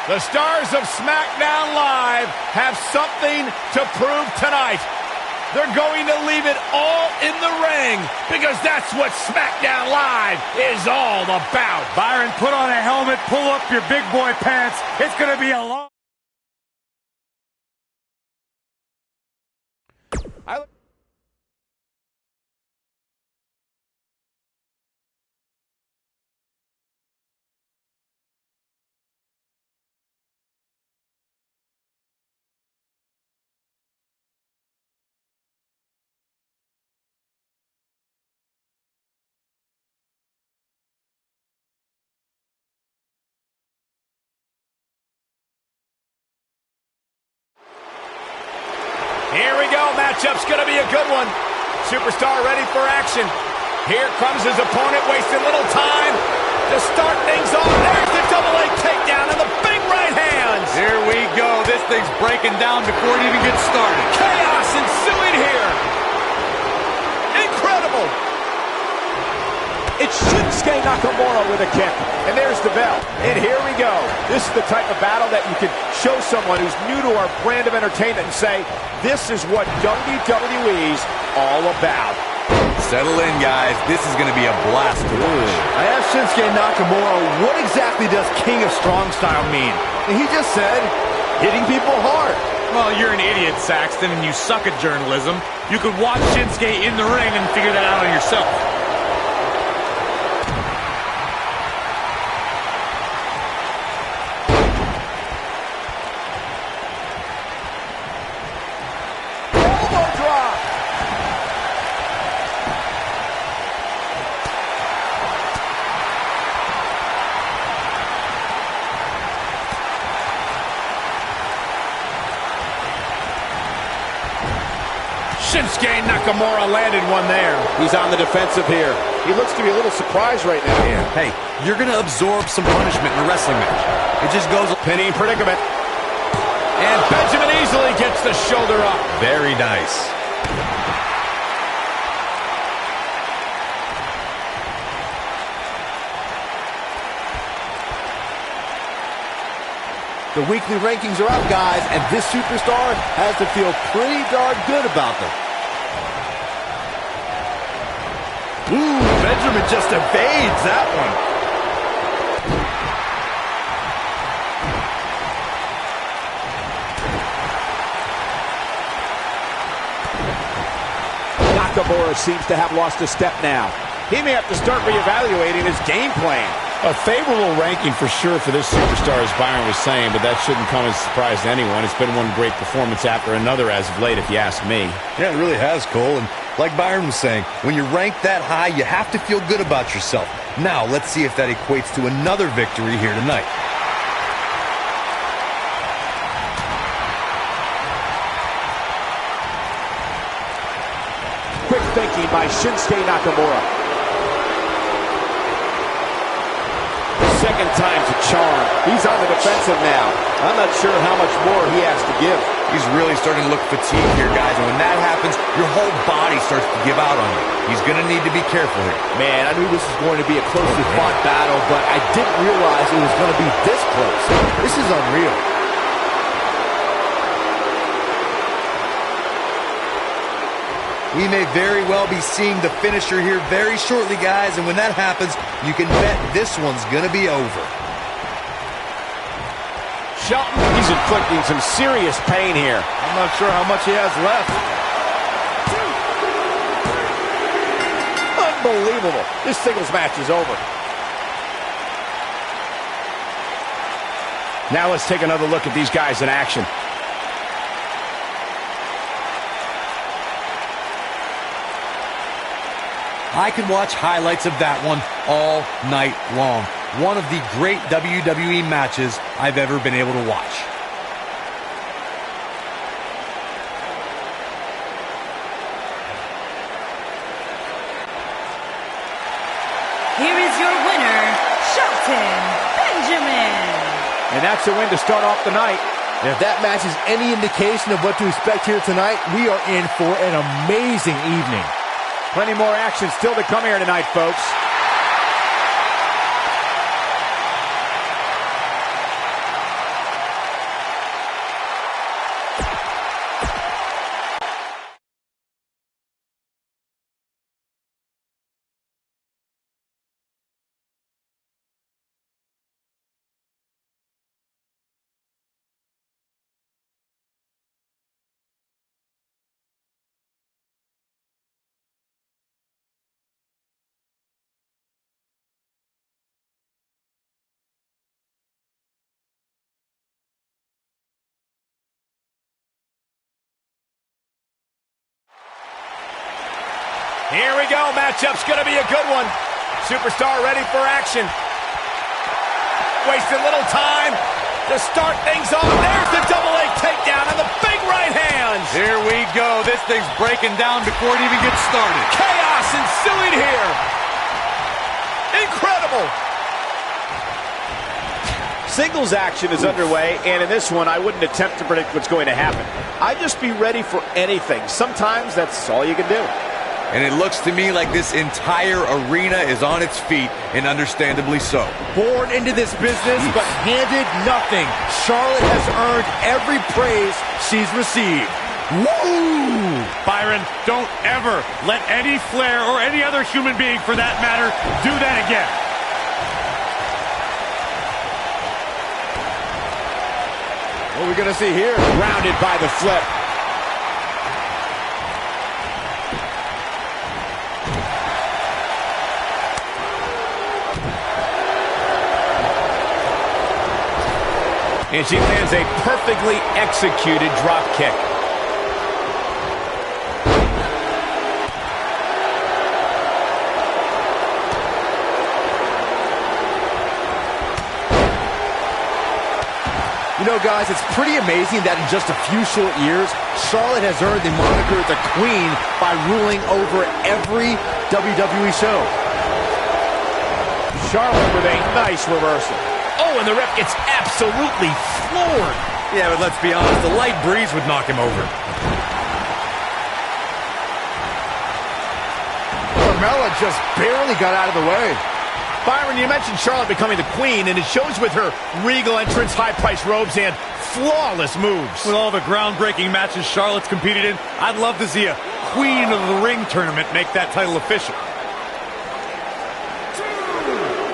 The stars of Smackdown Live have something to prove tonight. They're going to leave it all in the ring because that's what Smackdown Live is all about. Byron, put on a helmet, pull up your big boy pants. It's going to be a long... Here we go. Matchup's going to be a good one. Superstar ready for action. Here comes his opponent, wasting little time to start things off. There's the double A takedown and the big right hands. Here we go. This thing's breaking down before it even gets started. Chaos ensuing here. Incredible. It's Shinsuke Nakamura with a kick. And there's the bell. And here we go. This is the type of battle that you can show someone who's new to our brand of entertainment and say, this is what WWE's all about. Settle in, guys. This is going to be a blast to watch. I asked Shinsuke Nakamura, what exactly does King of Strong Style mean? And he just said, hitting people hard. Well, you're an idiot, Saxton, and you suck at journalism. You could watch Shinsuke in the ring and figure that out on yourself. Shinsuke Nakamura landed one there. He's on the defensive here. He looks to be a little surprised right now. Yeah. Hey, you're going to absorb some punishment in a wrestling match. It just goes... Pinning predicament. And Benjamin easily gets the shoulder up. Very nice. The weekly rankings are out, guys, and this superstar has to feel pretty darn good about them. Ooh, Benjamin just evades that one. Nakamura seems to have lost a step now. He may have to start reevaluating his game plan. A favorable ranking for sure for this superstar, as Byron was saying, but that shouldn't come as a surprise to anyone. It's been one great performance after another as of late, if you ask me. Yeah, it really has, Cole. And like Byron was saying, when you're ranked that high, you have to feel good about yourself. Now, let's see if that equates to another victory here tonight. Quick thinking by Shinsuke Nakamura. Second time's a charm. He's on the defensive now. I'm not sure how much more he has to give. He's really starting to look fatigued here, guys. And when that happens, your whole body starts to give out on you. He's going to need to be careful here. Man, I knew this was going to be a closely fought battle, but I didn't realize it was going to be this close. This is unreal. We may very well be seeing the finisher here very shortly, guys. And when that happens, you can bet this one's going to be over. Shelton, he's inflicting some serious pain here. I'm not sure how much he has left. Unbelievable. This singles match is over. Now let's take another look at these guys in action. I can watch highlights of that one all night long. One of the great WWE matches I've ever been able to watch. Here is your winner, Shelton Benjamin. And that's a win to start off the night. And if that match is any indication of what to expect here tonight, we are in for an amazing evening. Plenty more action still to come here tonight, folks. Here we go. Matchup's going to be a good one. Superstar ready for action. Wasted little time to start things off. There's the double leg takedown on the big right hands. Here we go. This thing's breaking down before it even gets started. Chaos ensuing here. Incredible. Singles action is underway, and in this one, I wouldn't attempt to predict what's going to happen. I'd just be ready for anything. Sometimes that's all you can do. And it looks to me like this entire arena is on its feet, and understandably so. Born into this business, but handed nothing. Charlotte has earned every praise she's received. Woo! Byron, don't ever let any Flair or any other human being, for that matter, do that again. What are we going to see here? Rounded by the flip. And she lands a perfectly executed drop kick. You know, guys, it's pretty amazing that in just a few short years, Charlotte has earned the moniker the Queen by ruling over every WWE show. Charlotte with a nice reversal. Oh, and the ref gets absolutely floored. Yeah, but let's be honest, a light breeze would knock him over. Carmella just barely got out of the way. Byron, you mentioned Charlotte becoming the Queen, and it shows with her regal entrance, high-priced robes, and flawless moves. With all the groundbreaking matches Charlotte's competed in, I'd love to see a Queen of the Ring tournament make that title official.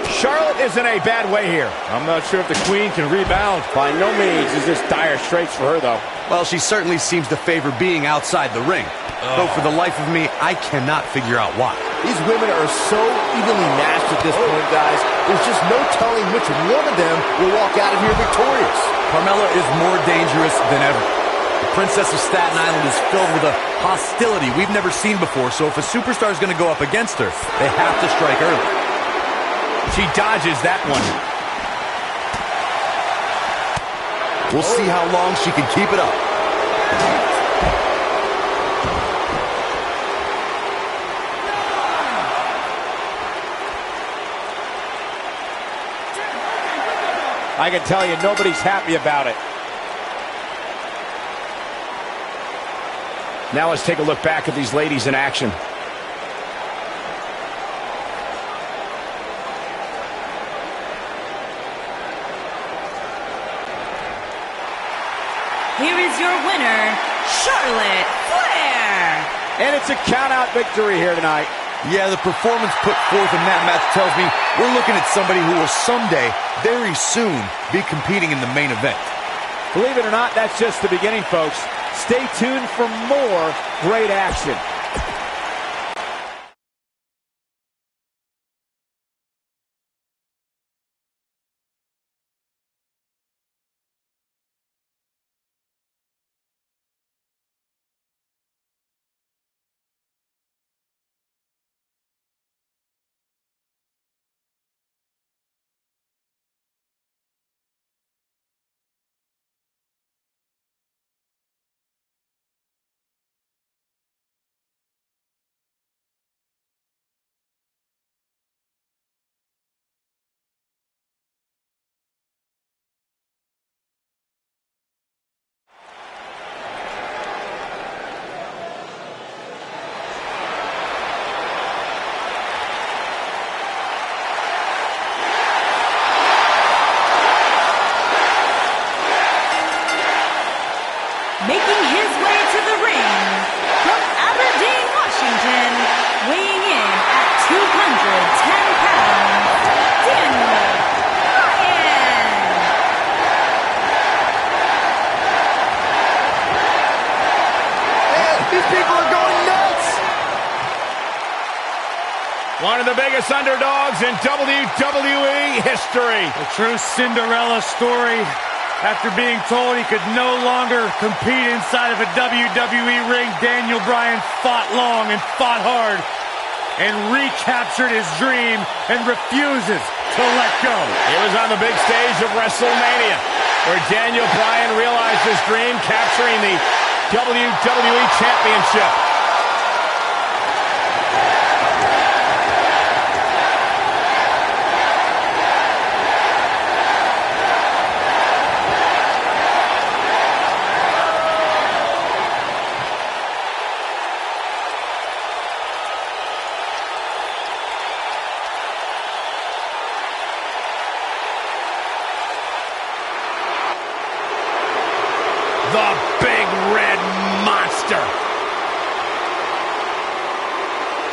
Charlotte is in a bad way here. I'm not sure if the Queen can rebound. By no means is this dire straits for her, though. Well, she certainly seems to favor being outside the ring. Though for the life of me, I cannot figure out why. These women are so evenly matched at this point, guys. There's just no telling which one of them will walk out of here victorious. Carmella is more dangerous than ever. The Princess of Staten Island is filled with a hostility we've never seen before, so if a superstar is going to go up against her, they have to strike early. She dodges that one. We'll see how long she can keep it up. I can tell you, nobody's happy about it. Now let's take a look back at these ladies in action. Here is your winner, Charlotte Flair. And it's a count-out victory here tonight. Yeah, the performance put forth in that match tells me we're looking at somebody who will someday, very soon, be competing in the main event. Believe it or not, that's just the beginning, folks. Stay tuned for more great action. Making his way to the ring from Aberdeen, Washington, weighing in at 210 pounds, Daniel Bryan. Man, these people are going nuts! One of the biggest underdogs in WWE history. A true Cinderella story. After being told he could no longer compete inside of a WWE ring, Daniel Bryan fought long and fought hard and recaptured his dream and refuses to let go. It was on the big stage of WrestleMania where Daniel Bryan realized his dream, capturing the WWE Championship. The big red monster.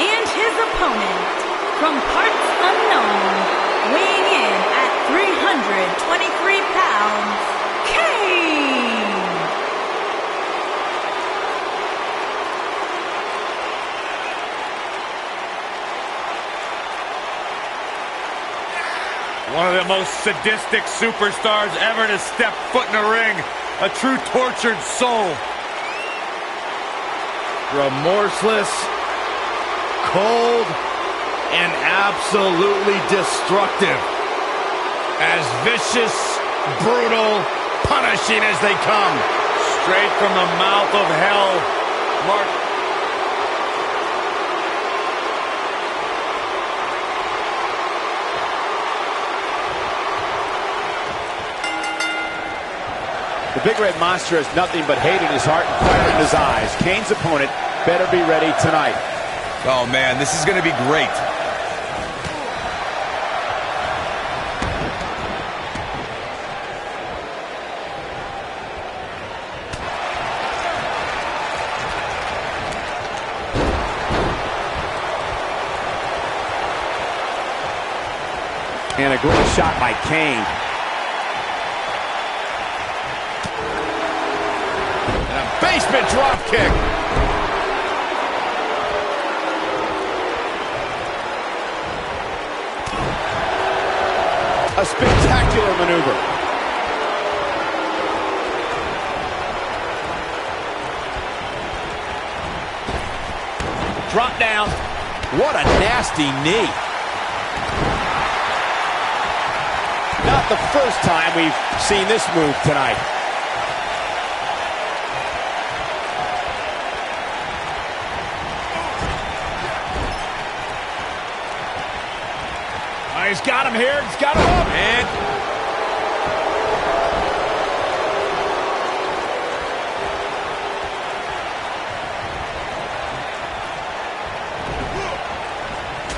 And his opponent, from parts unknown, weighing in at 323 pounds, Kane. One of the most sadistic superstars ever to step foot in a ring. A true tortured soul. Remorseless, cold, and absolutely destructive. As vicious, brutal, punishing as they come. Straight from the mouth of hell. Mark. The big red monster has nothing but hate in his heart and fire in his eyes. Kane's opponent better be ready tonight. Oh, man, this is going to be great. And a great shot by Kane. Basement drop kick. A spectacular maneuver. Drop down. What a nasty knee. Not the first time we've seen this move tonight. He's got him here. He's got him up. And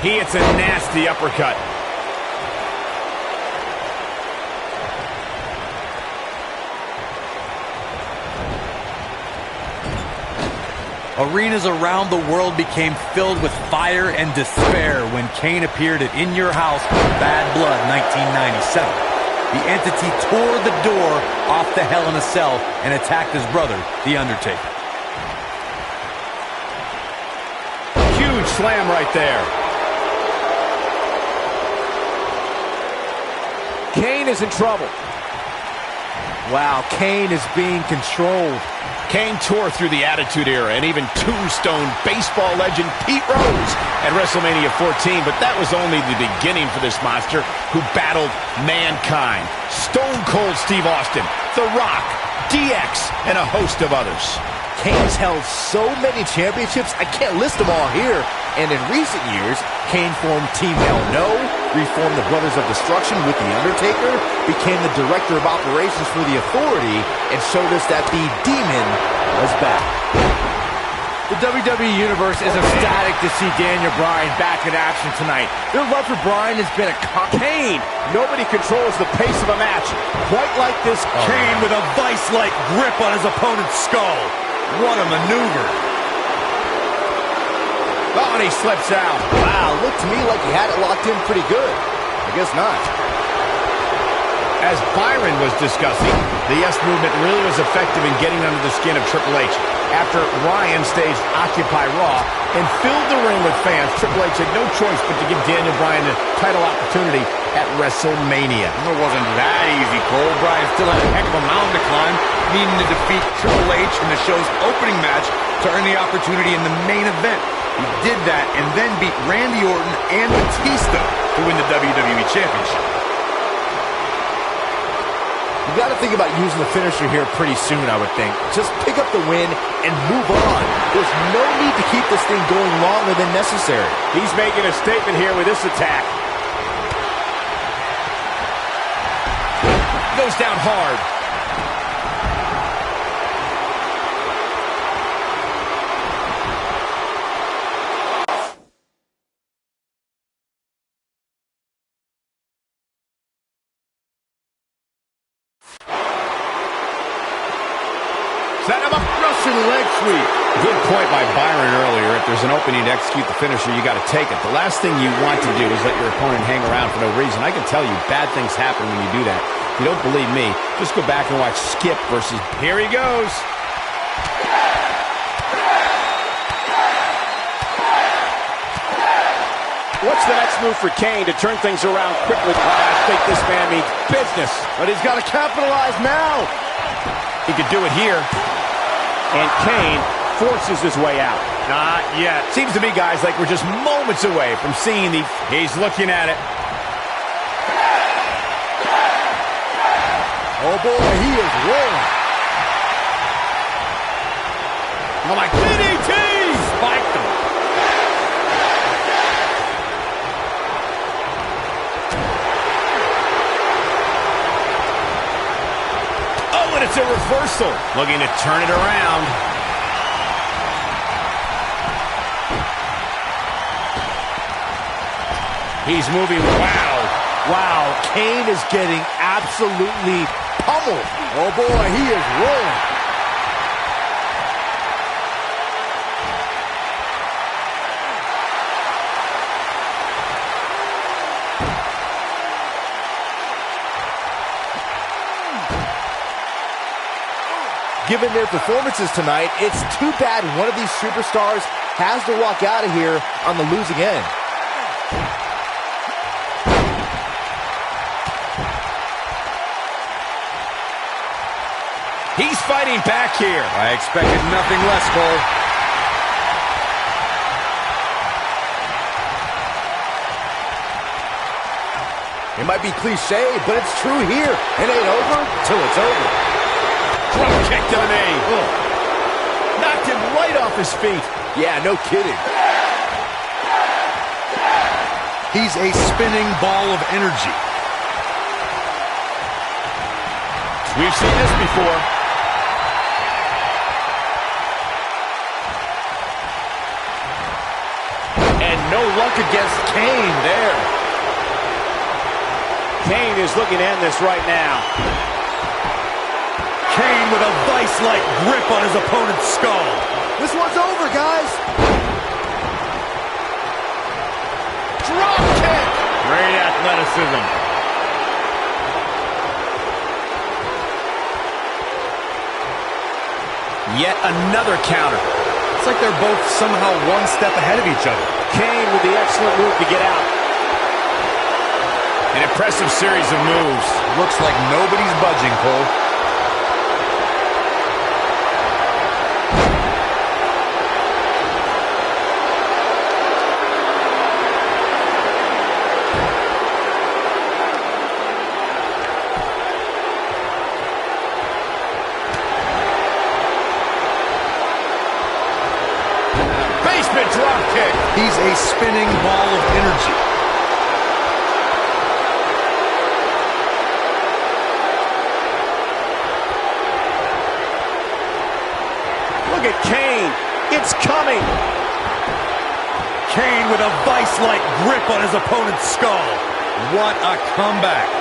he hits a nasty uppercut. Arenas around the world became filled with fire and despair when Kane appeared at In Your House with Bad Blood 1997. The entity tore the door off the Hell in a Cell and attacked his brother, The Undertaker. Huge slam right there. Kane is in trouble. Wow, Kane is being controlled. Kane tore through the Attitude Era and even tombstone baseball legend Pete Rose at WrestleMania 14, but that was only the beginning for this monster who battled Mankind, Stone Cold Steve Austin, The Rock, DX, and a host of others. Kane's held so many championships, I can't list them all here. And in recent years, Kane formed Team Hell No, reformed the Brothers of Destruction with The Undertaker, became the Director of Operations for The Authority, and showed us that the Demon was back. The WWE Universe is ecstatic to see Daniel Bryan back in action tonight. Their love for Bryan has been a Kane, nobody controls the pace of a match quite like this. Kane with a vice-like grip on his opponent's skull. What a maneuver. Oh, and he slips out. Wow, looked to me like he had it locked in pretty good. I guess not. As Byron was discussing, the Yes Movement really was effective in getting under the skin of Triple H. After Ryan staged Occupy Raw and filled the ring with fans, Triple H had no choice but to give Daniel Bryan a title opportunity at WrestleMania. It wasn't that easy, Cole. Bryan still had a heck of a mountain to climb, needing to defeat Triple H in the show's opening match to earn the opportunity in the main event. He did that and then beat Randy Orton and Batista to win the WWE Championship. You got to think about using the finisher here pretty soon, I would think. Just pick up the win and move on. There's no need to keep this thing going longer than necessary. He's making a statement here with this attack. Goes down hard. Set him up, Russian leg sweep. Good point by Byron earlier. If there's an opening to execute the finisher, you got to take it. The last thing you want to do is let your opponent hang around for no reason. I can tell you, bad things happen when you do that. If you don't believe me, just go back and watch Skip versus... Here he goes. What's the next move for Kane to turn things around quickly? I think this man means business. But he's got to capitalize now. He could do it here. And Kane forces his way out. Not yet. Seems to me, guys, like we're just moments away from seeing the... He's looking at it. Oh, boy, he is rolling. Oh, my DDT! Spiked him. Oh, and it's a reversal. Looking to turn it around. He's moving. Wow. Wow, Kane is getting absolutely pummeled. Oh, boy, he is rolling. Given their performances tonight, it's too bad one of these superstars has to walk out of here on the losing end. He's fighting back here. I expected nothing less, Cole. It might be cliche, but it's true here. It ain't over till it's over. Drop kick to the knee. Knocked him right off his feet. Yeah, no kidding. He's a spinning ball of energy. We've seen this before. And no luck against Kane there. Kane is looking to end this right now. Kane with a vice-like grip on his opponent's skull. This one's over, guys. Drop kick. Great athleticism. Yet another counter. It's like they're both somehow one step ahead of each other. Kane with the excellent move to get out. An impressive series of moves. Looks like nobody's budging, Cole. Drop kick. He's a spinning ball of energy. Look at Kane. It's coming. Kane with a vice-like grip on his opponent's skull. What a comeback.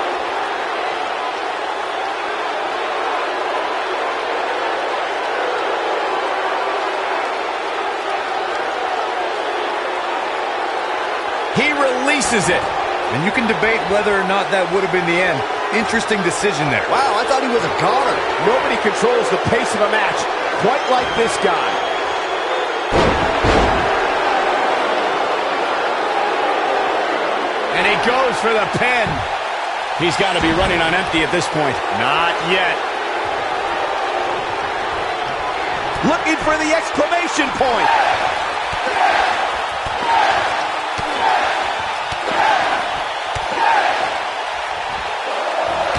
He releases it. And you can debate whether or not that would have been the end. Interesting decision there. Wow, I thought he was a goner. Nobody controls the pace of a match quite like this guy. And he goes for the pin. He's got to be running on empty at this point. Not yet. Looking for the exclamation point.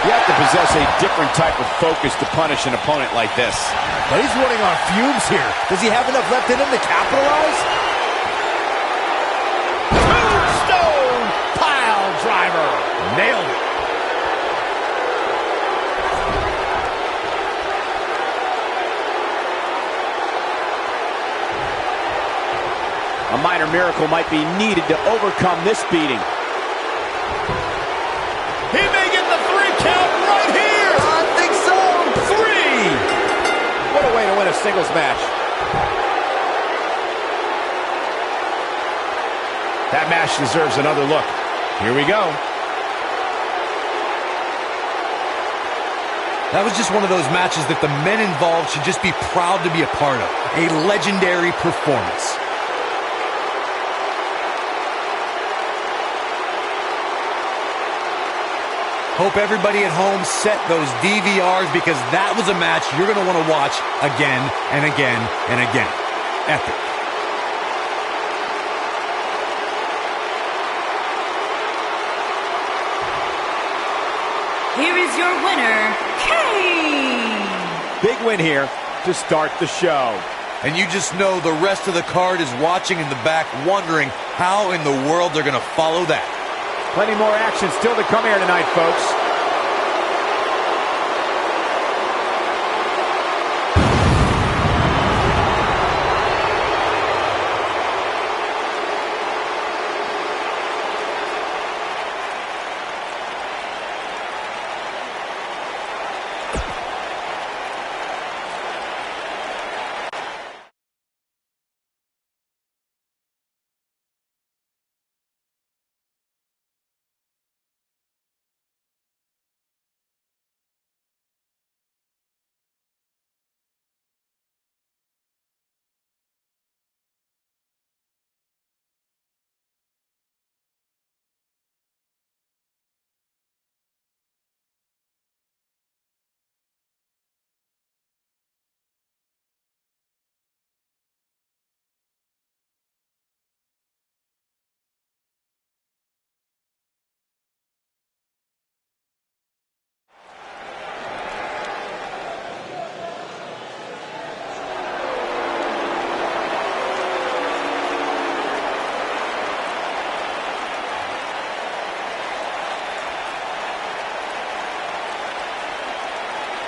You have to possess a different type of focus to punish an opponent like this. But he's running on fumes here. Does he have enough left in him to capitalize? Tombstone pile driver. Nailed it. A minor miracle might be needed to overcome this beating. He may get the 3 count right here. I think so. 3. What a way to win a singles match. That match deserves another look. Here we go. That was just one of those matches that the men involved should just be proud to be a part of. A legendary performance. Hope everybody at home set those DVRs because that was a match you're going to want to watch again and again and again. Epic. Here is your winner, Kane. Big win here to start the show. And you just know the rest of the card is watching in the back wondering how in the world they're going to follow that. Plenty more action still to come here tonight, folks.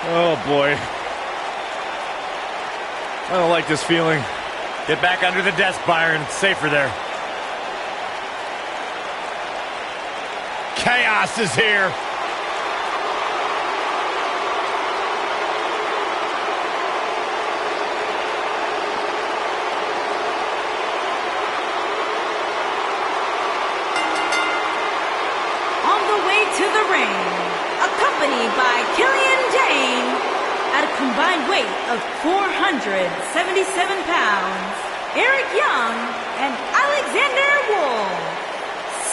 Oh, boy. I don't like this feeling. Get back under the desk, Byron. It's safer there. Chaos is here. On the way to the ring, accompanied by Killian Dane, at a combined weight of 477 pounds, Eric Young and Alexander Wolf.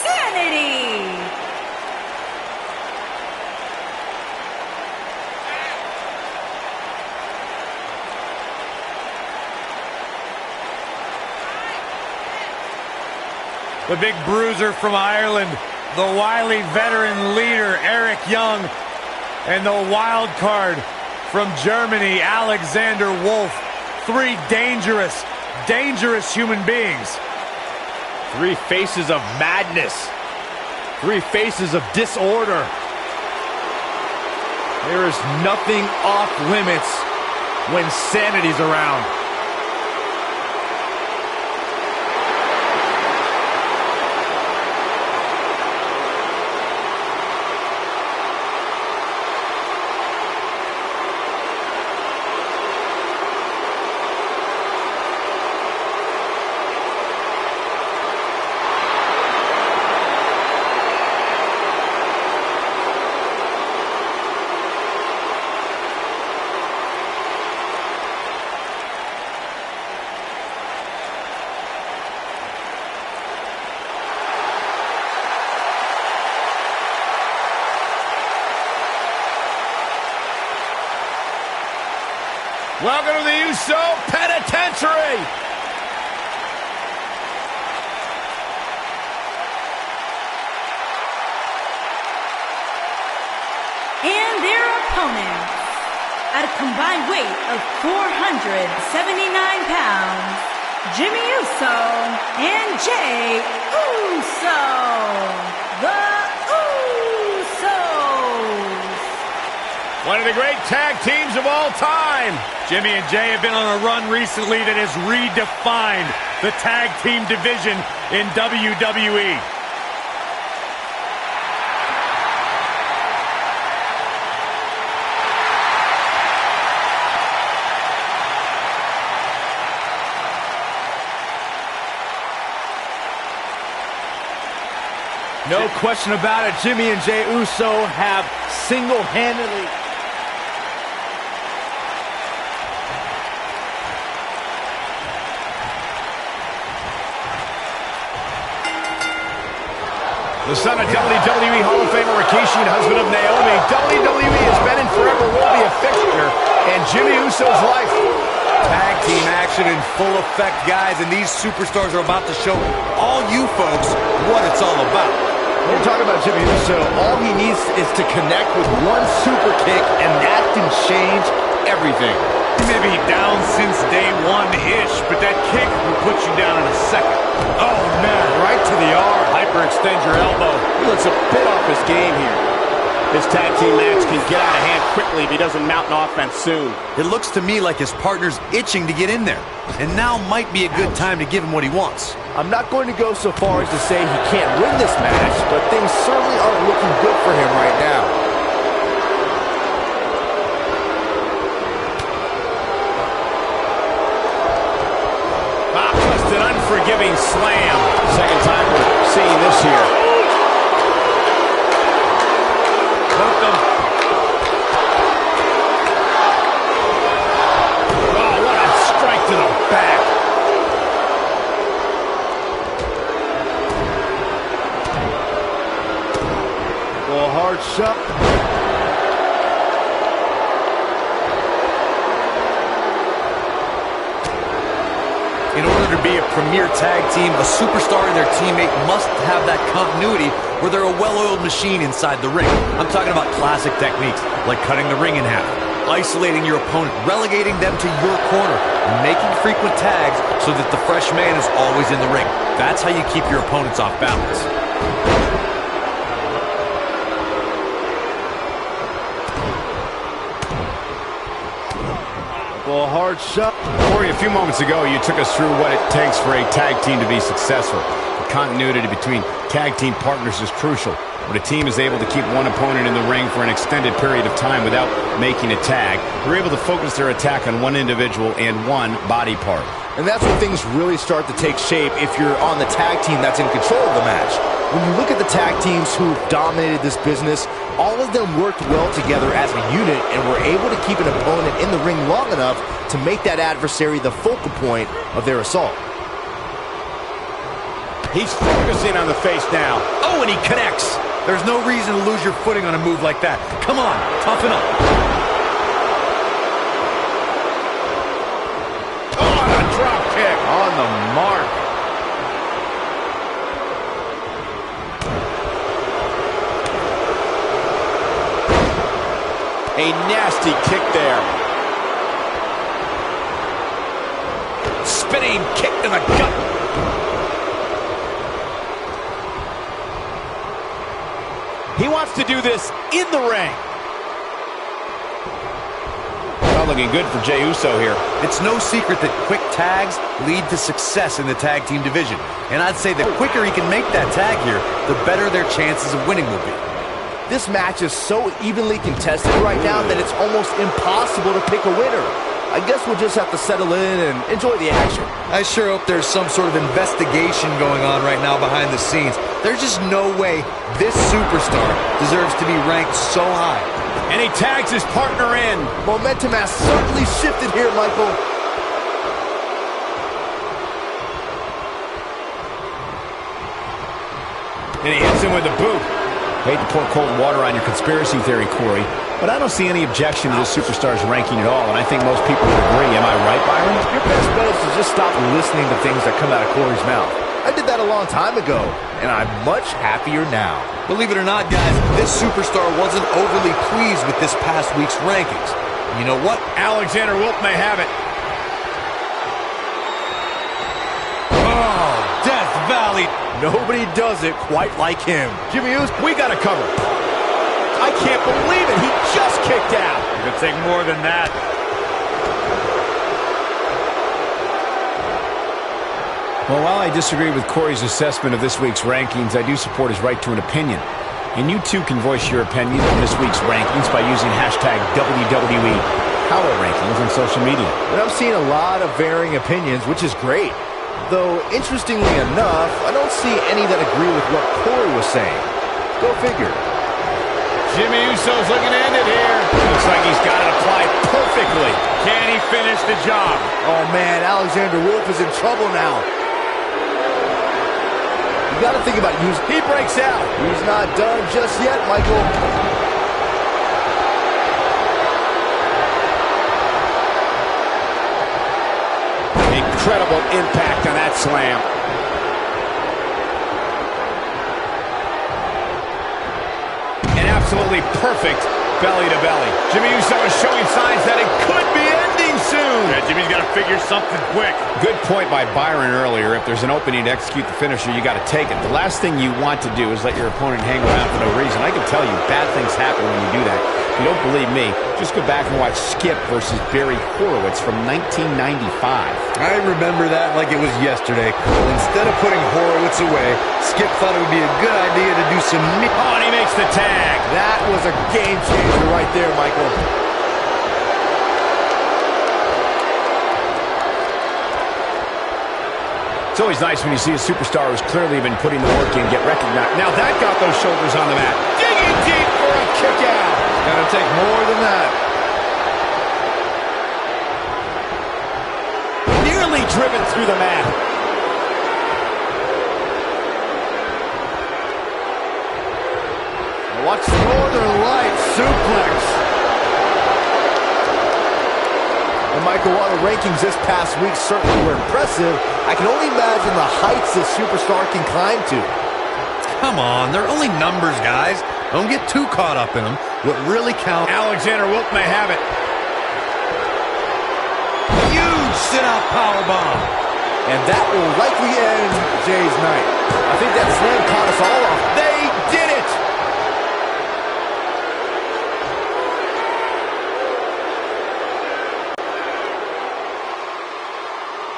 Sanity! The big bruiser from Ireland, the wily veteran leader, Eric Young, and the wild card from Germany, Alexander Wolf. 3 dangerous, dangerous human beings. 3 faces of madness. 3 faces of disorder. There is nothing off limits when sanity's around. Welcome to the USO Penitentiary. And opponents, at a combined weight of 479 pounds, Jimmy Uso and Jey Uso, the Usos. One of the great tag teams of all time. Jimmy and Jey have been on a run recently that has redefined the tag team division in WWE. No question about it, Jimmy and Jey Uso have single-handedly... The son of WWE Hall of Famer Rikishi and husband of Naomi, WWE has been and forever will be a fixture in Jimmy Uso's life. Tag team action in full effect, guys, and these superstars are about to show all you folks what it's all about. When we're talking about Jimmy Uso, all he needs is to connect with one super kick, and that can change everything. He may be down since day one-ish, but that kick will put you down in a second. Oh, man, right to the arm. Hyperextend your elbow. He looks a bit off his game here. This tag team match can get out of hand quickly if he doesn't mount an offense soon. It looks to me like his partner's itching to get in there, and now might be a good time to give him what he wants. I'm not going to go so far as to say he can't win this match, but things certainly aren't looking good for him right now. Just an unforgiving slam. Second time we're seeing this here. Hooked him. Oh, what a strike to the back. A hard shot. In order to be a premier tag team, a superstar and their teammate must have that continuity where they're a well-oiled machine inside the ring. I'm talking about classic techniques like cutting the ring in half, isolating your opponent, relegating them to your corner, and making frequent tags so that the fresh man is always in the ring. That's how you keep your opponents off balance. A hard shot. Corey, a few moments ago, you took us through what it takes for a tag team to be successful. The continuity between tag team partners is crucial. When a team is able to keep one opponent in the ring for an extended period of time without making a tag, they're able to focus their attack on one individual and one body part. And that's when things really start to take shape if you're on the tag team that's in control of the match. When you look at the tag teams who dominated this business, all of them worked well together as a unit and were able to keep an opponent in the ring long enough to make that adversary the focal point of their assault. He's focusing on the face now. Oh, and he connects. There's no reason to lose your footing on a move like that. Come on, toughen up. Oh, and a drop kick. On the mark. A nasty kick there. Spinning kick to the gut. He wants to do this in the ring. Not looking good for Jey Uso here. It's no secret that quick tags lead to success in the tag team division. And I'd say the quicker he can make that tag here, the better their chances of winning will be. This match is so evenly contested right now that it's almost impossible to pick a winner. I guess we'll just have to settle in and enjoy the action. I sure hope there's some sort of investigation going on right now behind the scenes. There's just no way this superstar deserves to be ranked so high. And he tags his partner in. Momentum has certainly shifted here, Michael. And he hits him with a boot. Hate to pour cold water on your conspiracy theory, Corey, but I don't see any objection to this superstar's ranking at all, and I think most people would agree. Am I right, Byron? Your best bet is to just stop listening to things that come out of Corey's mouth. I did that that a long time ago, and I'm much happier now. Believe it or not, guys, this superstar wasn't overly pleased with this past week's rankings. You know what? Alexander Wolf may have it. Oh, Death Valley. Nobody does it quite like him. Jimmy Uso, we got to cover. I can't believe it. He just kicked out. It could take more than that. Well, while I disagree with Corey's assessment of this week's rankings, I do support his right to an opinion. And you too can voice your opinion on this week's rankings by using hashtag WWE Power Rankings on social media. And I'm seeing a lot of varying opinions, which is great. Though, interestingly enough, I don't see any that agree with what Corey was saying. Go figure. Jimmy Uso's looking to end it here. Looks like he's got it applied perfectly. Can he finish the job? Oh, man, Alexander Wolf is in trouble now. You got to think about Uso. He breaks out. He's not done just yet, Michael. Incredible impact on that slam. An absolutely perfect belly to belly. Jimmy Uso is showing signs that it could be ending soon. Yeah, Jimmy's got to figure something quick. Good point by Byron earlier. If there's an opening to execute the finisher, you got to take it. The last thing you want to do is let your opponent hang around for no reason. I can tell you, bad things happen when you do that. If you don't believe me, just go back and watch Skip versus Barry Horowitz from 1995. I remember that like it was yesterday. Instead of putting Horowitz away, Skip thought it would be a good idea to do some... Oh, and he makes the tag. That was a game changer right there, Michael. It's always nice when you see a superstar who's clearly been putting the work in get recognized. Now that got those shoulders on the mat. Digging deep for a kick out. Gotta take more than that. Nearly driven through the mat. Watch the Northern Lights suplex. And Michael, while the rankings this past week certainly were impressive, I can only imagine the heights this superstar can climb to. Come on, they're only numbers, guys. Don't get too caught up in them. What really counts... Alexander Wolf may have it. Huge sit-out powerbomb. And that will likely end Jay's night. I think that slam caught us all off. They did it!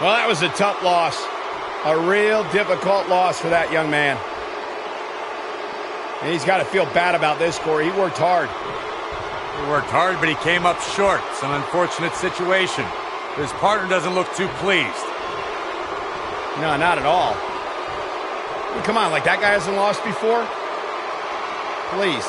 Well, that was a tough loss. A real difficult loss for that young man. And he's got to feel bad about this, Corey. He worked hard. He worked hard, but he came up short. It's an unfortunate situation. His partner doesn't look too pleased. No, not at all. I mean, come on, like that guy hasn't lost before? Please.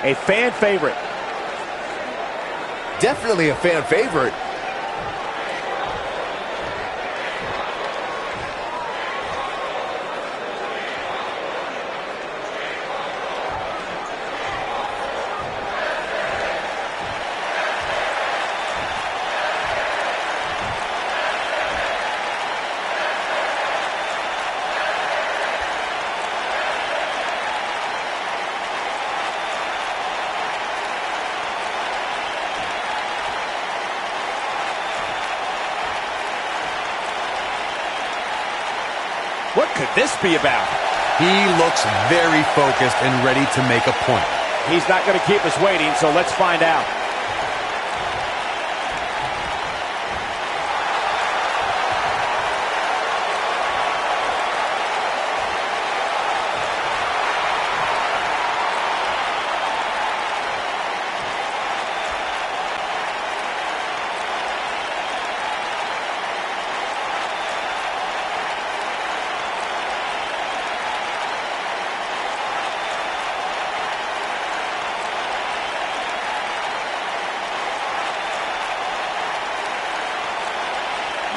A fan favorite. Definitely a fan favorite. What could this be about? He looks very focused and ready to make a point. He's not going to keep us waiting, so let's find out.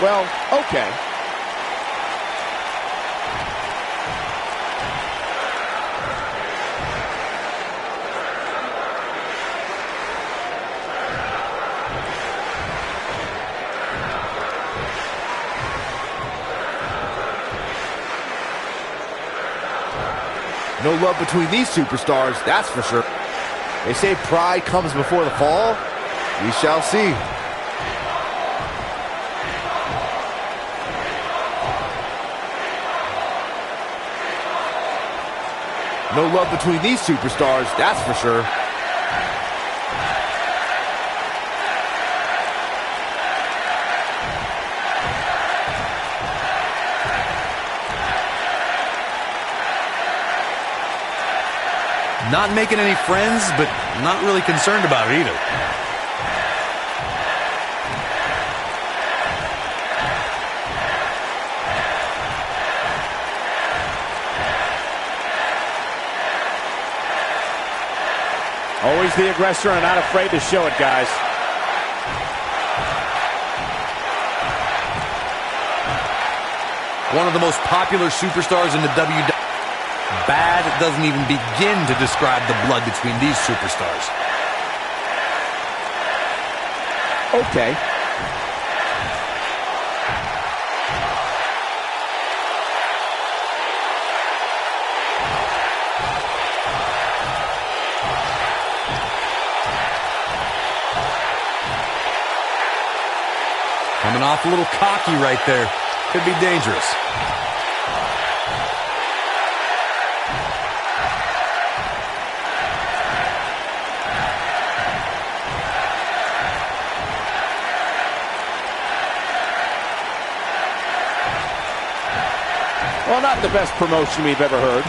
Well, okay. No love between these superstars, that's for sure. They say pride comes before the fall. We shall see. No love between these superstars, that's for sure. Not making any friends, but not really concerned about it either. Always the aggressor and not afraid to show it, guys. One of the most popular superstars in the WWE. Bad doesn't even begin to describe the blood between these superstars. Okay. Coming off a little cocky right there. Could be dangerous. Well, not the best promotion we've ever heard.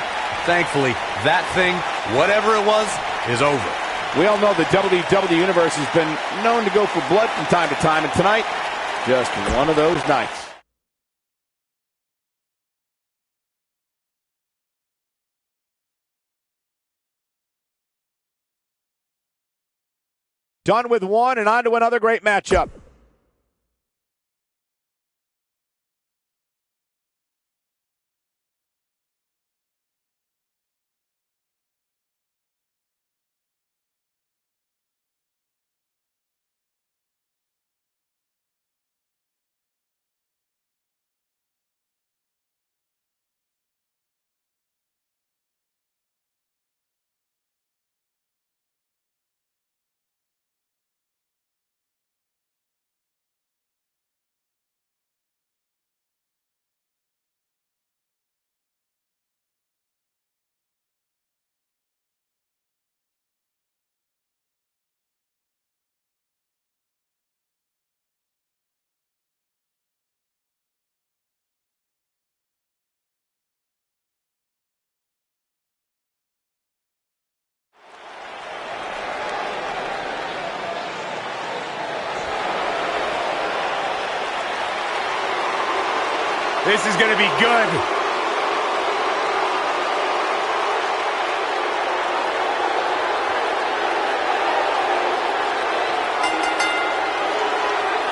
Thankfully, that thing, whatever it was, is over. We all know the WWE Universe has been known to go for blood from time to time, and tonight, just one of those nights. Done with one and on to another great matchup. This is going to be good.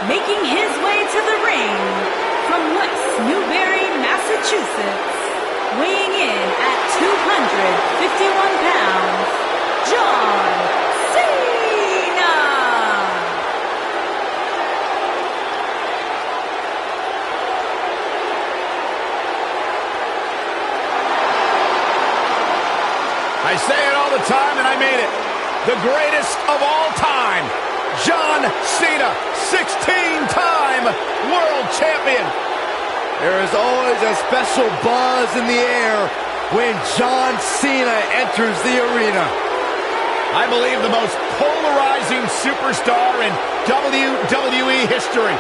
Making his way to the ring from West Newbury, Massachusetts, weighing in at 251 pounds, John Cena! I say it all the time, and I mean it. The greatest of all time, John Cena, 16-time world champion. There is always a special buzz in the air when John Cena enters the arena. I believe the most polarizing superstar in WWE history.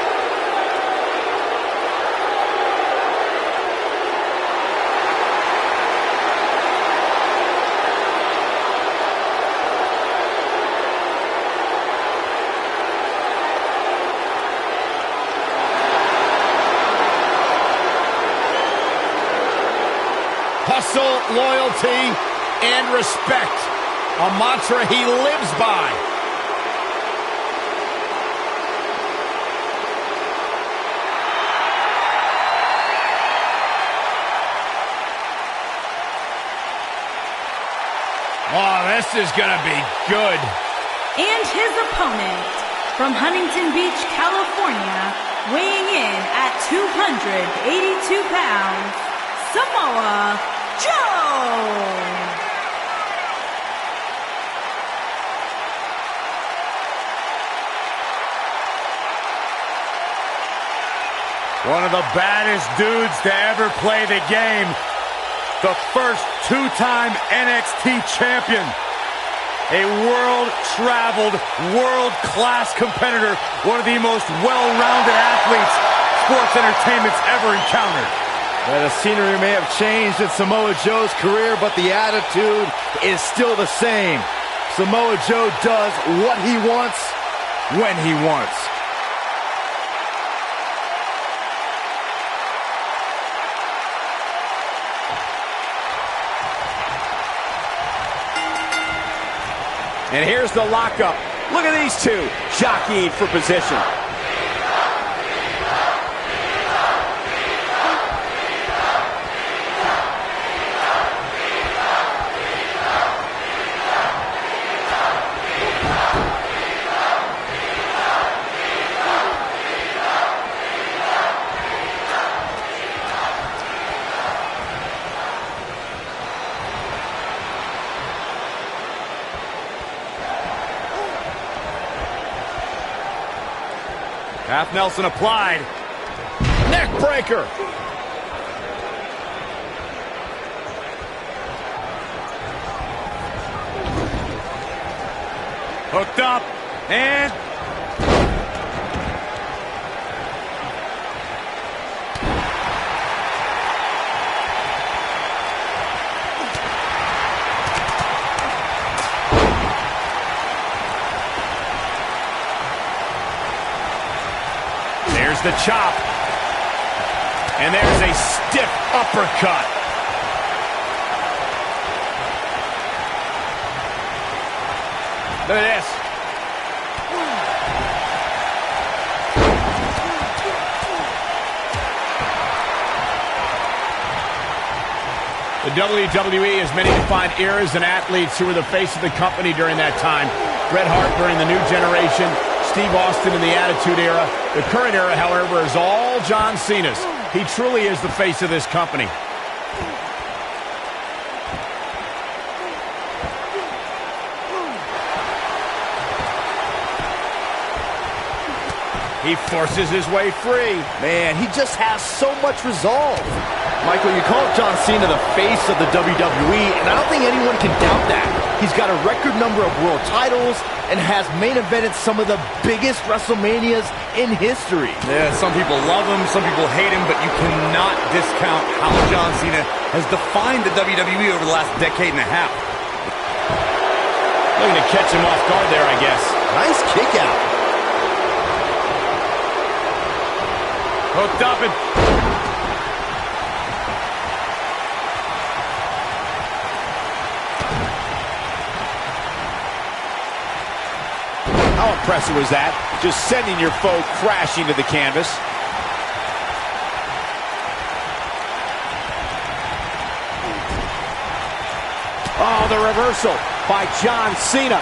Hustle, loyalty, and respect. A mantra he lives by. Oh, this is gonna be good. And his opponent, from Huntington Beach, California, weighing in at 282 pounds, Samoa Joe! One of the baddest dudes to ever play the game. The first two-time NXT champion. A world-traveled, world-class competitor. One of the most well-rounded athletes sports entertainment's ever encountered. The scenery may have changed in Samoa Joe's career, but the attitude is still the same. Samoa Joe does what he wants, when he wants. And here's the lockup. Look at these two jockeying for position. Half Nelson applied. Neck breaker. Hooked up. And the chop. And there's a stiff uppercut. Look at this. The WWE has many defined eras and athletes who were the face of the company during that time. Bret Hart during the New Generation, Steve Austin in the Attitude Era. The current era, however, is all John Cena's. He truly is the face of this company. He forces his way free. Man, he just has so much resolve. Michael, you call John Cena the face of the WWE, and I don't think anyone can doubt that. He's got a record number of world titles and has main evented some of the biggest WrestleManias in history. Yeah, some people love him, some people hate him, but you cannot discount how John Cena has defined the WWE over the last decade and a half. Looking to catch him off guard there, I guess. Nice kick out. hooked up and... How impressive was that? Just sending your foe crashing to the canvas. Oh, the reversal by John Cena.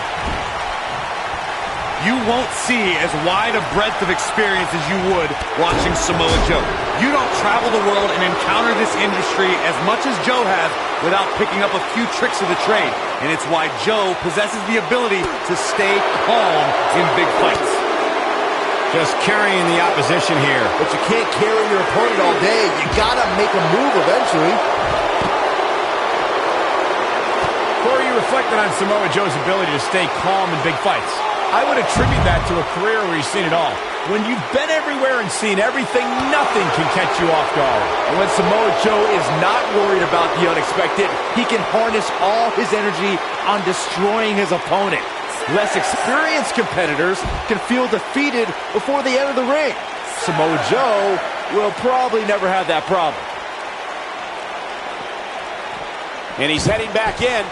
You won't see as wide a breadth of experience as you would watching Samoa Joe. You don't travel the world and encounter this industry as much as Joe has without picking up a few tricks of the trade. And it's why Joe possesses the ability to stay calm in big fights. Just carrying the opposition here. But you can't carry your opponent all day. You gotta make a move eventually. Corey, you reflected on Samoa Joe's ability to stay calm in big fights. I would attribute that to a career where he's seen it all. When you've been everywhere and seen everything, nothing can catch you off guard. And when Samoa Joe is not worried about the unexpected, he can harness all his energy on destroying his opponent. Less experienced competitors can feel defeated before they enter the ring. Samoa Joe will probably never have that problem. And he's heading back in.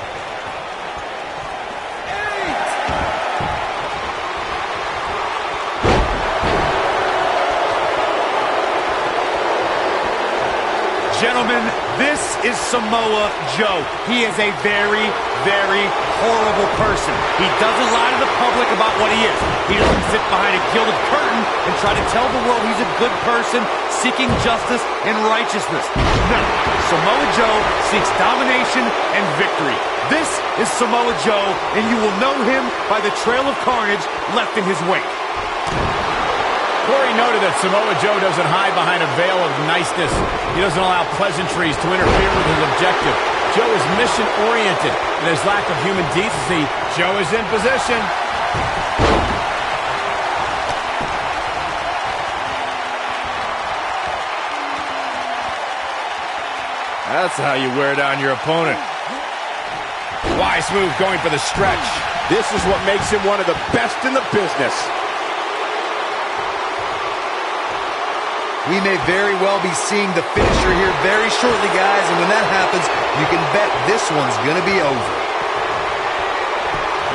Gentlemen, this is Samoa Joe. He is a very, very horrible person. He doesn't lie to the public about what he is. He doesn't sit behind a gilded curtain and try to tell the world he's a good person seeking justice and righteousness. No, Samoa Joe seeks domination and victory. This is Samoa Joe, and you will know him by the trail of carnage left in his wake. Corey noted that Samoa Joe doesn't hide behind a veil of niceness. He doesn't allow pleasantries to interfere with his objective. Joe is mission-oriented. In his lack of human decency, Joe is in position. That's how you wear down your opponent. Wise move going for the stretch. This is what makes him one of the best in the business. We may very well be seeing the finisher here very shortly, guys, and when that happens, you can bet this one's going to be over.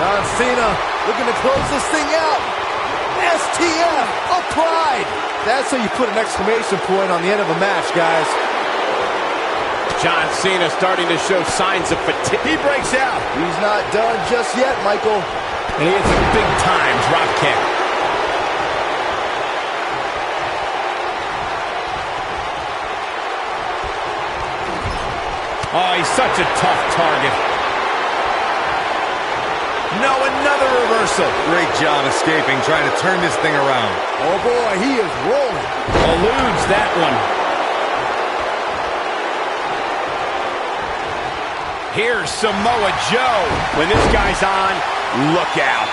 John Cena looking to close this thing out. STF applied. That's how you put an exclamation point on the end of a match, guys. John Cena starting to show signs of fatigue. He breaks out. He's not done just yet, Michael. And he hits a big-time drop kick. Oh, he's such a tough target. No, another reversal. Great job escaping, trying to turn this thing around. Oh, boy, he is rolling. Eludes that one. Here's Samoa Joe. When this guy's on, look out.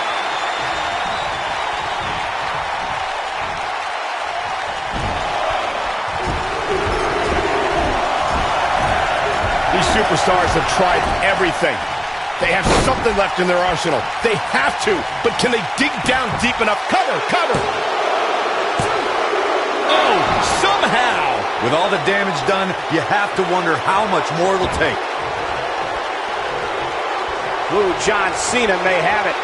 These superstars have tried everything. They have something left in their arsenal. They have to, but can they dig down deep enough? Cover, cover. Oh, somehow. With all the damage done, you have to wonder how much more it'll take. Ooh, John Cena may have it.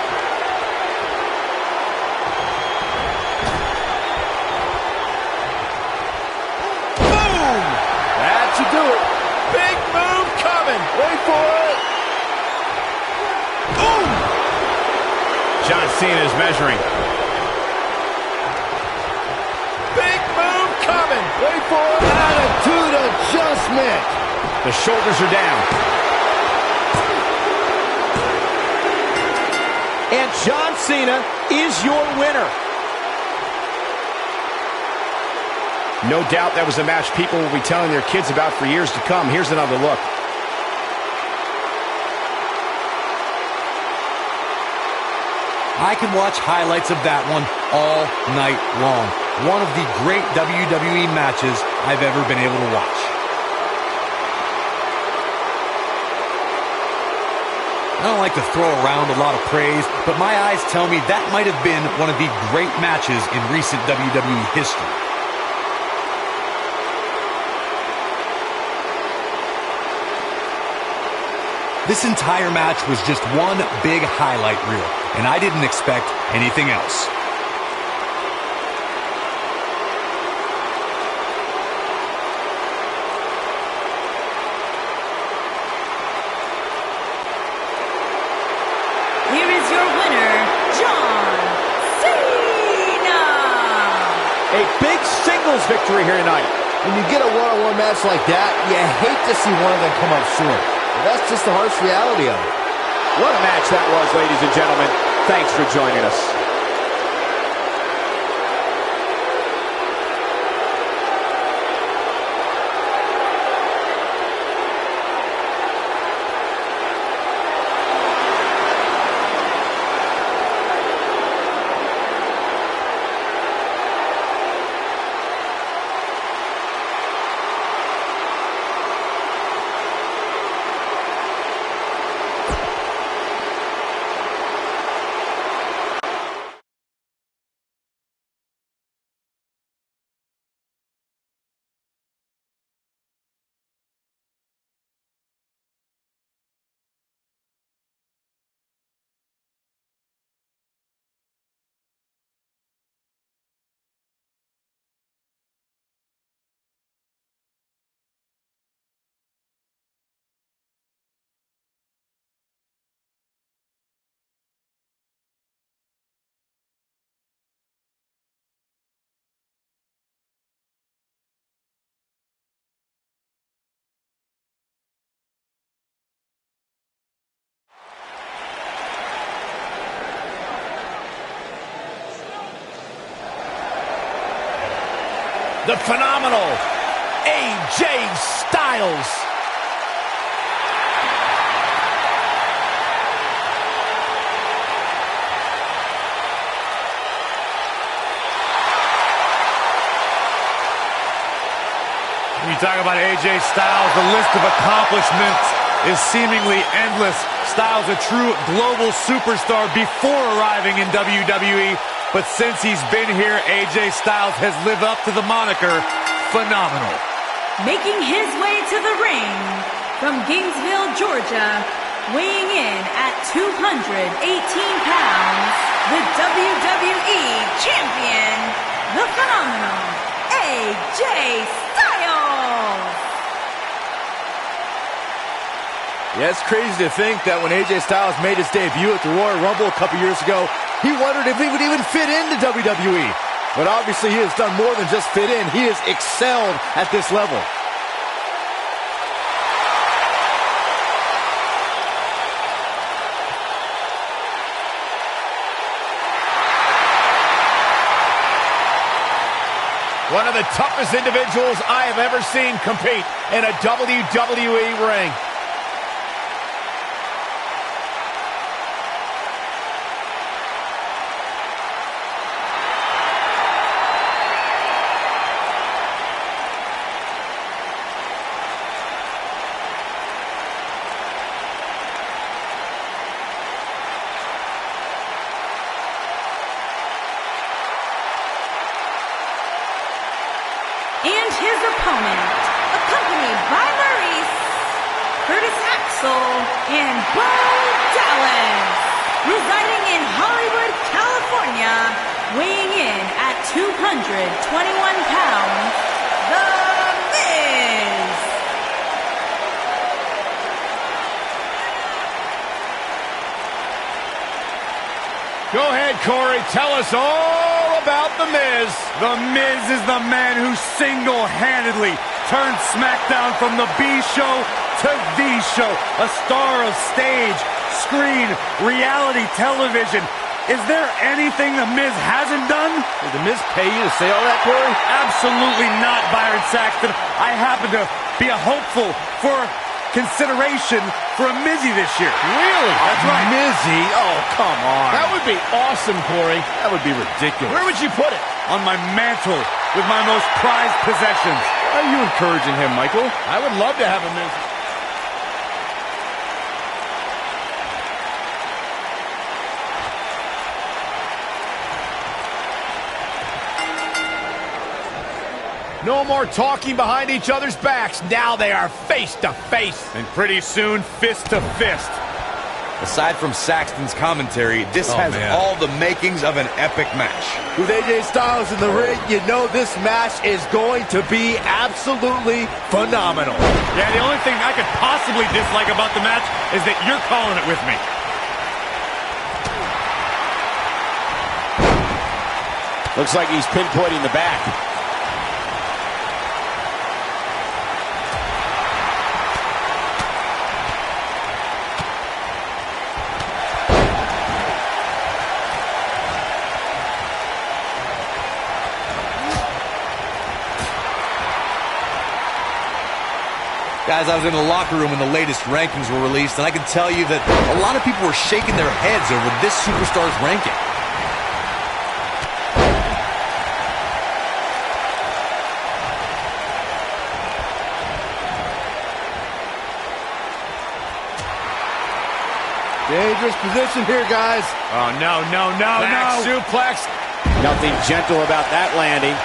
Boom! That should do it. Big move coming. Wait for it. Boom! John Cena is measuring. Big move coming. Wait for it. Attitude adjustment. The shoulders are down. And John Cena is your winner. No doubt that was a match people will be telling their kids about for years to come. Here's another look. I can watch highlights of that one all night long. One of the great WWE matches I've ever been able to watch. I don't like to throw around a lot of praise, but my eyes tell me that might have been one of the great matches in recent WWE history. This entire match was just one big highlight reel, and I didn't expect anything else. Here is your winner, John Cena. A big singles victory here tonight. When you get a one-on-one match like that, you hate to see one of them come up short. But that's just the harsh reality of it. What a match that was, ladies and gentlemen. Thanks for joining us. the phenomenal AJ Styles. When you talk about AJ Styles, the list of accomplishments is seemingly endless. Styles, a true global superstar before arriving in WWE, but since he's been here, AJ Styles has lived up to the moniker phenomenal. Making his way to the ring from Gainesville, Georgia, weighing in at 218 pounds, the WWE Champion, the phenomenal AJ Styles. Yeah, it's crazy to think that when AJ Styles made his debut at the Royal Rumble a couple years ago, he wondered if he would even fit into WWE. But obviously he has done more than just fit in. He has excelled at this level. One of the toughest individuals I have ever seen compete in a WWE ring. And his opponent, accompanied by Maurice, Curtis Axel, and Bo Dallas, residing in Hollywood, California, weighing in at 221 pounds, The Miz. Go ahead, Corey. Tell us all about The Miz. The Miz is the man who single-handedly turned Smackdown from the B show to the show. A star of stage, screen, reality television. Is there anything The Miz hasn't done? Did The Miz pay you to say all that, Corey? Absolutely not, Byron Saxton. I happen to be a hopeful for consideration for a Mizzy this year. Really? That's right. Mizzy? Oh, come on. That would be awesome, Corey. That would be ridiculous. Where would you put it? On my mantle with my most prized possessions. Are you encouraging him, Michael? I would love to have a Miz. No more talking behind each other's backs. Now they are face to face. And pretty soon, fist to fist. Aside from Saxton's commentary, this has all the makings of an epic match. With AJ Styles in the ring, you know this match is going to be absolutely phenomenal. Yeah, the only thing I could possibly dislike about the match is that you're calling it with me. Looks like he's pinpointing the back. Guys, I was in the locker room when the latest rankings were released, and I can tell you that a lot of people were shaking their heads over this superstar's ranking. Dangerous position here, guys. Oh, no. Back suplex. Nothing gentle about that landing.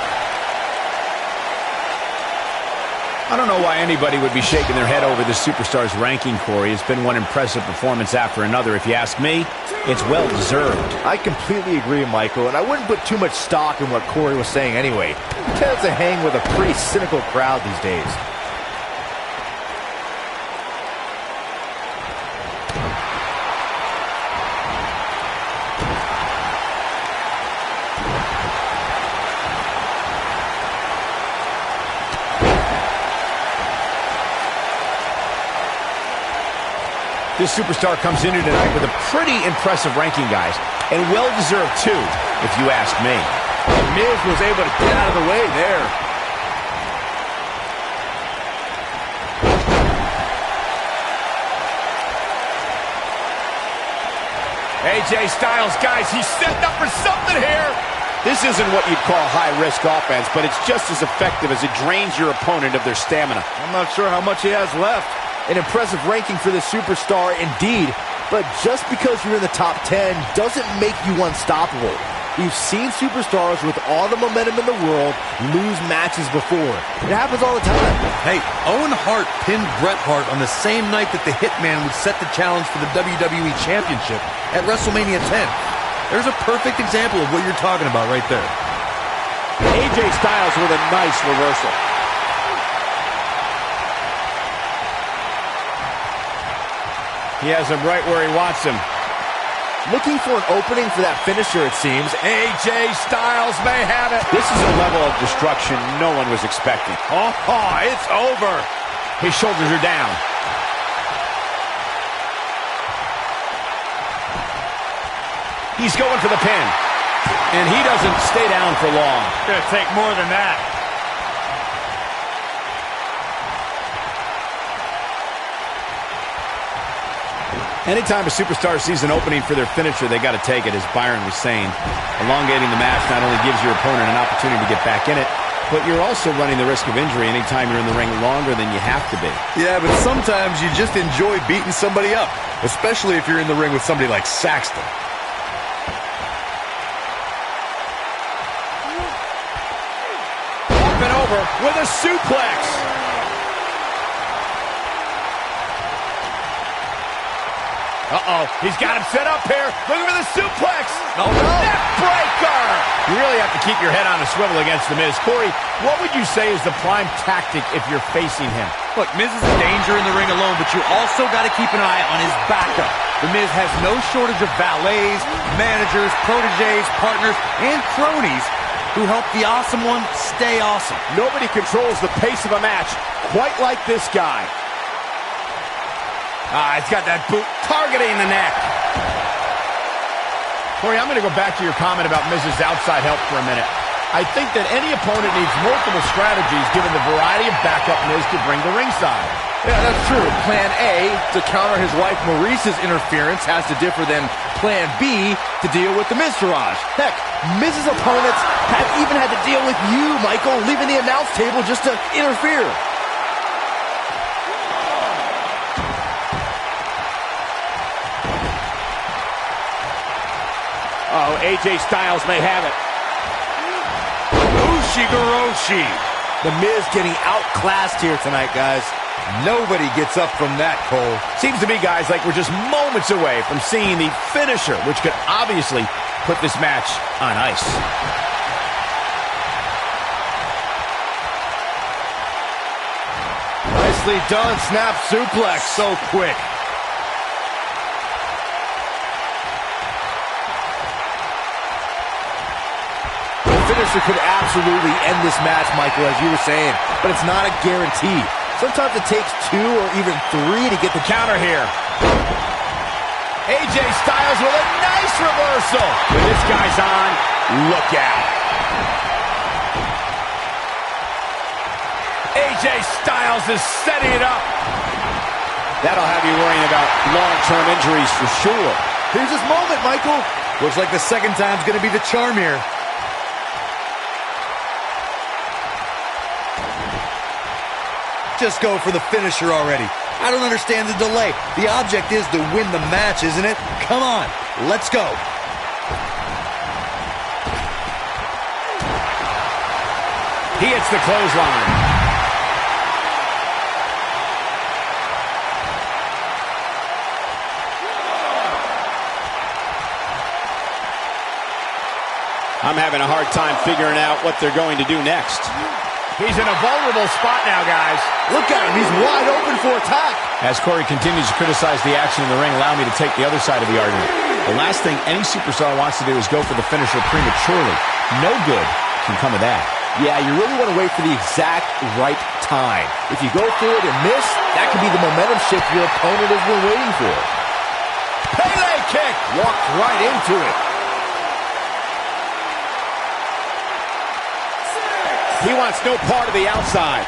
I don't know why anybody would be shaking their head over this superstar's ranking, Corey. It's been one impressive performance after another. If you ask me, it's well-deserved. I completely agree, Michael, and I wouldn't put too much stock in what Corey was saying anyway. He tends to hang with a pretty cynical crowd these days. This superstar comes in here tonight with a pretty impressive ranking, guys, and well-deserved, too, if you ask me. The Miz was able to get out of the way there. AJ Styles, guys, he's setting up for something here. This isn't what you'd call high-risk offense, but it's just as effective as it drains your opponent of their stamina. I'm not sure how much he has left. An impressive ranking for this superstar indeed, but just because you're in the top 10 doesn't make you unstoppable. We've seen superstars with all the momentum in the world lose matches before. It happens all the time. Hey, Owen Hart pinned Bret Hart on the same night that the Hitman would set the challenge for the WWE Championship at WrestleMania 10. There's a perfect example of what you're talking about right there. AJ Styles with a nice reversal. He has him right where he wants him. Looking for an opening for that finisher, it seems. AJ Styles may have it. This is a level of destruction no one was expecting. Oh, it's over. His shoulders are down. He's going for the pin. And he doesn't stay down for long. It's going to take more than that. Anytime a superstar sees an opening for their finisher, they got to take it, as Byron was saying. Elongating the match not only gives your opponent an opportunity to get back in it, but you're also running the risk of injury anytime you're in the ring longer than you have to be. Yeah, but sometimes you just enjoy beating somebody up, especially if you're in the ring with somebody like Saxton. Up and over with a suplex. Uh-oh, he's got him set up here. Looking for the suplex. Oh, no. Neck breaker. You really have to keep your head on a swivel against The Miz. Corey, what would you say is the prime tactic if you're facing him? Look, Miz is a danger in the ring alone, but you also got to keep an eye on his backup. The Miz has no shortage of valets, managers, protégés, partners, and cronies who help the Awesome One stay awesome. Nobody controls the pace of a match quite like this guy. He's got that boot targeting the neck. Corey, I'm going to go back to your comment about Miz's outside help for a minute. I think that any opponent needs multiple strategies given the variety of backup Miz could bring to ringside. Yeah, that's true. Plan A, to counter his wife Maurice's interference, has to differ than Plan B, to deal with the Miztourage. Heck, Miz's opponents have even had to deal with you, Michael, leaving the announce table just to interfere. Oh, AJ Styles may have it. Ushigoroshi. The Miz getting outclassed here tonight, guys. Nobody gets up from that, Cole. Seems to me, guys, like we're just moments away from seeing the finisher, which could obviously put this match on ice. Nicely done. Snap suplex. So quick. Finisher could absolutely end this match, Michael, as you were saying, but it's not a guarantee. Sometimes it takes 2 or even 3 to get the Counter here. AJ Styles with a nice reversal. When this guy's on, look out. AJ Styles is setting it up. That'll have you worrying about long-term injuries for sure. Here's his moment, Michael. Looks like the second time's going to be the charm here. Just go for the finisher already. I don't understand the delay. The object is to win the match, isn't it? Come on, let's go. He hits the clothesline. I'm having a hard time figuring out what they're going to do next. He's in a vulnerable spot now, guys. Look at him. He's wide open for attack. As Corey continues to criticize the action in the ring, allow me to take the other side of the argument. The last thing any superstar wants to do is go for the finisher prematurely. No good can come of that. Yeah, you really want to wait for the exact right time. If you go for it and miss, that could be the momentum shift your opponent has been waiting for. Pele kick. Walked right into it. He wants no part of the outside.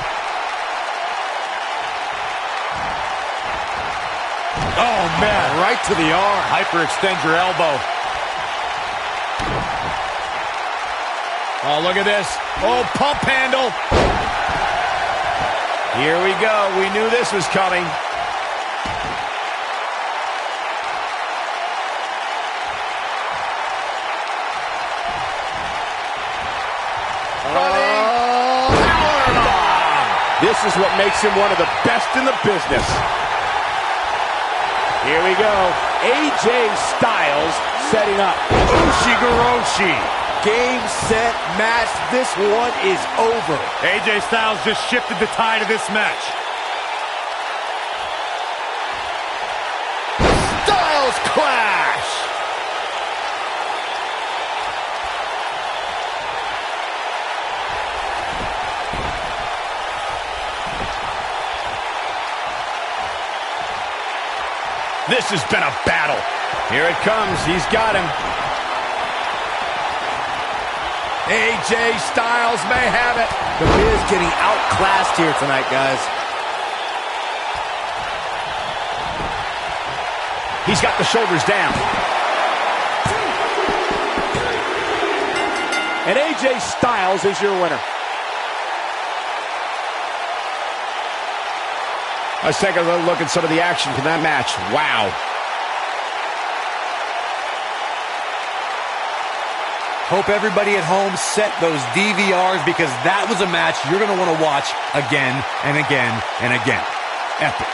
Oh, man. Right to the arm. Hyperextend your elbow. Oh, look at this. Oh, pump handle. Here we go. We knew this was coming. This is what makes him one of the best in the business. Here we go. AJ Styles setting up. Ushigoroshi. Game, set, match. This one is over. AJ Styles just shifted the tide of this match. Styles clash. This has been a battle. Here it comes. He's got him. AJ Styles may have it. The Miz getting outclassed here tonight, guys. He's got the shoulders down. And AJ Styles is your winner. Let's take a little look at some of the action from that match. Wow. Hope everybody at home set those DVRs because that was a match you're going to want to watch again and again and again. Epic.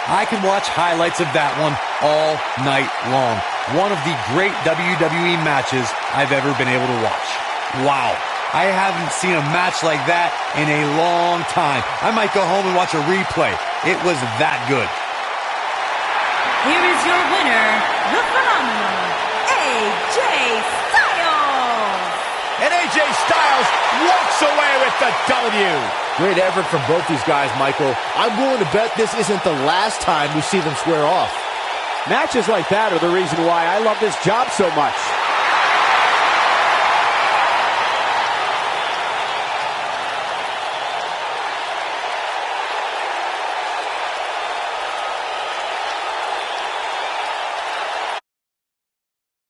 I can watch highlights of that one all night long. One of the great WWE matches I've ever been able to watch. Wow. I haven't seen a match like that in a long time. I might go home and watch a replay. It was that good. Here is your winner, the phenomenal AJ Styles. And AJ Styles walks away with the W. Great effort from both these guys, Michael. I'm willing to bet this isn't the last time we see them square off. Matches like that are the reason why I love this job so much.